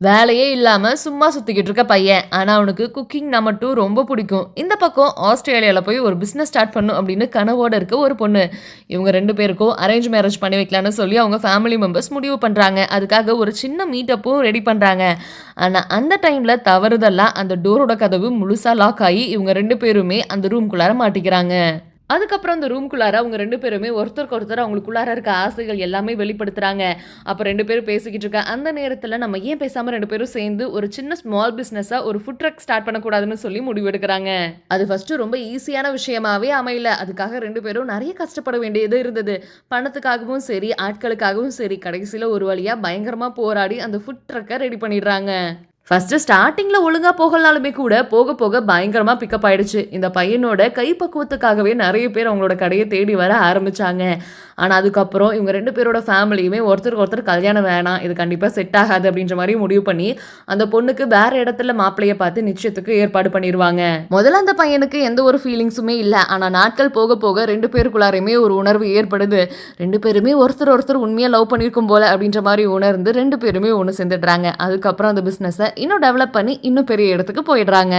வேலையே இல்லாம சும்மா சுத்திக்கிட்டு இருக்க பையன். ஆனா அவனுக்கு குக்கிங்னா மட்டும் ரொம்ப பிடிக்கும். இந்த பக்கம் ஆஸ்திரேலியால போய் ஒரு பிசினஸ் ஸ்டார்ட் பண்ணணும் அப்படின்னு கனவோட இருக்க ஒரு பொண்ணு. இவங்க 2 பேருக்கும் அரேஞ்ச் மேரேஜ் பண்ணி வைக்கலான்னு சொல்லி அவங்க ஃபேமிலி மெம்பர்ஸ் முடிவு பண்றாங்க. அதுக்காக ஒரு சின்ன மீட்டப்பும் ரெடி பண்றாங்க. ஆனா அந்த டைம்ல தவறுதலா அந்த டோரோட கதவு முழுசா லாக் ஆயி இவங்க 2 பேருமே அந்த ரூம்குள்ளார மாட்டிக்கிறாங்க. அதுக்கப்புறம் அந்த ரூம்குள்ளார அவங்க 2 பேருமே ஒருத்தருக்கு ஒருத்தர் அவங்களுக்குள்ளார இருக்க ஆசைகள் எல்லாமே வெளிப்படுத்துறாங்க. அப்ப 2 பேரும் பேசிக்கிட்டு இருக்க அந்த நேரத்துல நம்ம ஏன் பேசாம 2 பேரும் சேர்ந்து ஒரு சின்ன ஸ்மால் பிசினஸா ஒரு ஃபுட் ட்ரக் ஸ்டார்ட் பண்ணக்கூடாதுன்னு சொல்லி முடிவெடுக்கிறாங்க. அது ஃபர்ஸ்ட் ரொம்ப ஈஸியான விஷயமாவே அமையல. அதுக்காக 2 பேரும் நெறைய கஷ்டப்பட வேண்டியது இருந்தது. பணத்துக்காகவும் சரி, ஆட்களுக்காகவும் சரி, கடைசில ஒரு வழியா பயங்கரமா போராடி அந்த ஃபுட் ட்ரக்க ரெடி பண்ணிடுறாங்க. ஃபர்ஸ்ட் ஸ்டார்ட்டிங்ல ஒழுங்கா போகலனாலுமே கூட போக போக பயங்கரமா பிக்கப் ஆயிடுச்சு. இந்த பையனோட கைப்பக்குவத்துக்காகவே நெறைய பேர் அவங்களோட கடைய தேடி வர ஆரம்பிச்சாங்க. ஆனா அதுக்கப்புறம் இவங்க 2 பேரோட ஃபேமிலியுமே ஒருத்தருக்கு ஒருத்தர் கல்யாணம் வேணாம். இது கண்டிப்பா செட் ஆகாது அப்படின்ற மாரி முடிவு பண்ணி, அந்த பொண்ணுக்கு வேற இடத்துல மாப்பிள்ளைய பார்த்து நிச்சயத்துக்கு ஏற்பாடு பண்ணிருவாங்க. முதல்ல அந்த பையனுக்கு எந்த ஒரு ஃபீலிங்ஸுமே இல்ல. ஆனா நாட்கள் போக போக 2 பேருக்குள்ளாரையுமே ஒரு உணர்வு ஏற்படுது. 2 பேருமே ஒருத்தர் ஒருத்தர் உண்மையா லவ் பண்ணியிருக்கும் போல அப்படின்ற மாரி உணர்ந்து 2 பேருமே ஒண்ணு சேர்ந்துடுறாங்க. அதுக்கப்புறம் அந்த பிசினஸ இன்னும் டெவலப் பண்ணி இன்னும் பெரிய இடத்துக்கு போயிடுறாங்க.